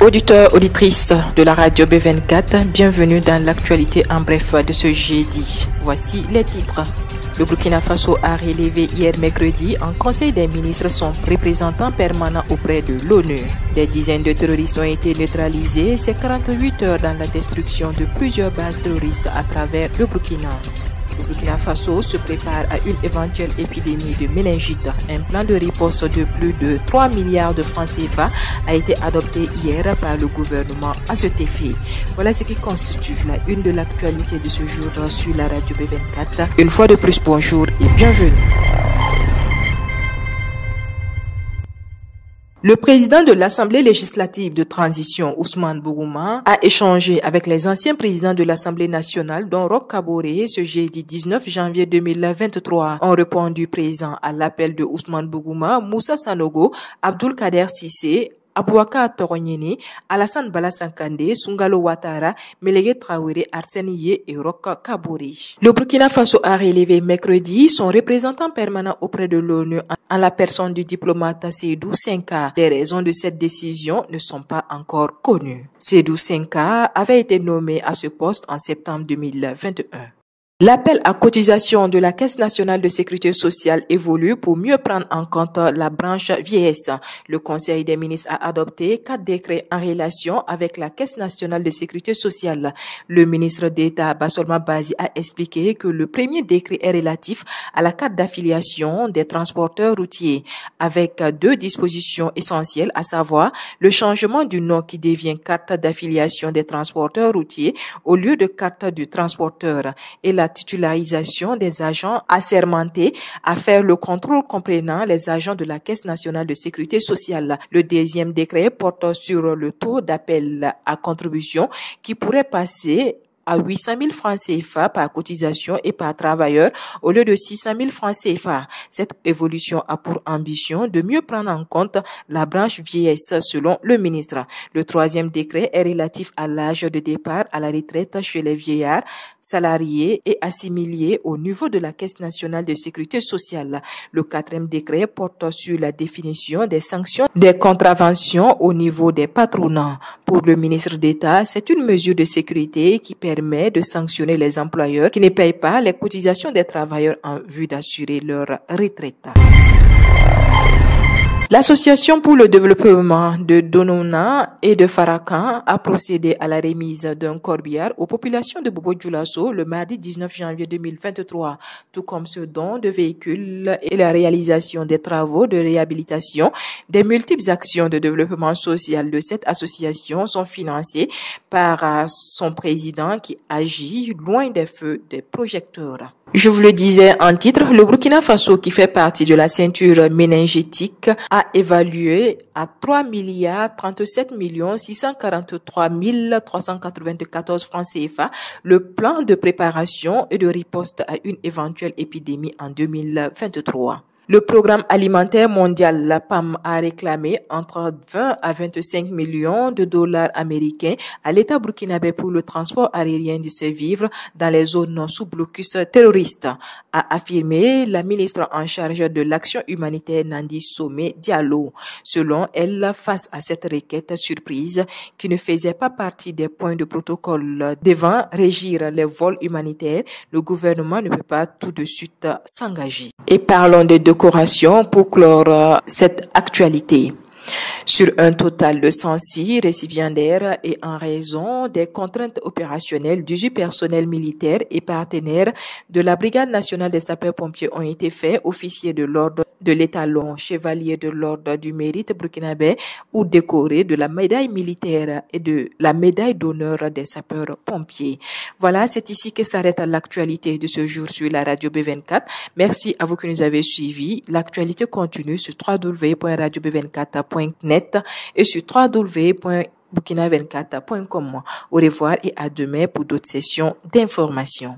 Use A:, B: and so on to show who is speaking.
A: Auditeurs, auditrices de la radio B24, bienvenue dans l'actualité en bref de ce jeudi. Voici les titres. Le Burkina Faso a relevé hier mercredi en Conseil des ministres son représentant permanent auprès de l'ONU. Des dizaines de terroristes ont été neutralisés ces 48 heures dans la destruction de plusieurs bases terroristes à travers le Burkina. Le Burkina Faso se prépare à une éventuelle épidémie de méningite. Un plan de riposte de plus de 3 milliards de francs CFA a été adopté hier par le gouvernement à cet effet. Voilà ce qui constitue la une de l'actualité de ce jour sur la radio B24. Une fois de plus, bonjour et bienvenue. Le président de l'Assemblée législative de transition, Ousmane Bougouma, a échangé avec les anciens présidents de l'Assemblée nationale, dont Roch Kaboré, ce jeudi 19 janvier 2023. Ont répondu présents à l'appel de Ousmane Bougouma, Moussa Sanogo, Abdoul Kader Sissé, Abouaka Toronyene, Alassane Balasankande, Sungalo Ouattara, Mélégué Traoré, Arsène Yé et Roch Kaboré. Le Burkina Faso a relevé mercredi son représentant permanent auprès de l'ONU en la personne du diplomate Seydou Senka. Les raisons de cette décision ne sont pas encore connues. Seydou Senka avait été nommé à ce poste en septembre 2021. L'appel à cotisation de la Caisse nationale de sécurité sociale évolue pour mieux prendre en compte la branche vieillesse. Le Conseil des ministres a adopté 4 décrets en relation avec la Caisse nationale de sécurité sociale. Le ministre d'État Bassolma Bazi a expliqué que le premier décret est relatif à la carte d'affiliation des transporteurs routiers, avec 2 dispositions essentielles, à savoir le changement du nom qui devient carte d'affiliation des transporteurs routiers au lieu de carte du transporteur et la titularisation des agents assermentés à faire le contrôle comprenant les agents de la Caisse nationale de sécurité sociale. Le deuxième décret porte sur le taux d'appel à contribution qui pourrait passer à 800 000 francs CFA par cotisation et par travailleur au lieu de 600 000 francs CFA. Cette évolution a pour ambition de mieux prendre en compte la branche vieillesse selon le ministre. Le troisième décret est relatif à l'âge de départ à la retraite chez les vieillards, salariés et assimilés au niveau de la Caisse nationale de sécurité sociale. Le quatrième décret porte sur la définition des sanctions des contraventions au niveau des patronats. Pour le ministre d'État, c'est une mesure de sécurité qui permet de sanctionner les employeurs qui ne payent pas les cotisations des travailleurs en vue d'assurer leur retraite. L'Association pour le développement de Donona et de Farakan a procédé à la remise d'un corbillard aux populations de Bobo-Dioulasso le mardi 19 janvier 2023, tout comme ce don de véhicules et la réalisation des travaux de réhabilitation. Des multiples actions de développement social de cette association sont financées par son président qui agit loin des feux des projecteurs. Je vous le disais en titre, le Burkina Faso, qui fait partie de la ceinture méningétique, a évalué à 3 milliards 37 millions 643 394 francs CFA le plan de préparation et de riposte à une éventuelle épidémie en 2023. Le programme alimentaire mondial, la PAM, a réclamé entre 20 à 25 millions de dollars américains à l'État burkinabé pour le transport aérien de ses vivres dans les zones sous blocus terroristes, a affirmé la ministre en charge de l'action humanitaire Nandi Somé Diallo. Selon elle, face à cette requête surprise qui ne faisait pas partie des points de protocole devant régir les vols humanitaires, le gouvernement ne peut pas tout de suite s'engager. Et parlons des décorations pour clore cette actualité. Sur un total de 106 récipiendaires et en raison des contraintes opérationnelles, 18 personnels militaires et partenaires de la Brigade nationale des sapeurs-pompiers ont été faits officiers de l'ordre de l'étalon, chevalier de l'ordre du mérite burkinabé ou décorés de la médaille militaire et de la médaille d'honneur des sapeurs-pompiers. Voilà, c'est ici que s'arrête l'actualité de ce jour sur la radio B24. Merci à vous qui nous avez suivis. L'actualité continue sur www.radiob24.net et sur www.burkina24.com. Au revoir et à demain pour d'autres sessions d'information.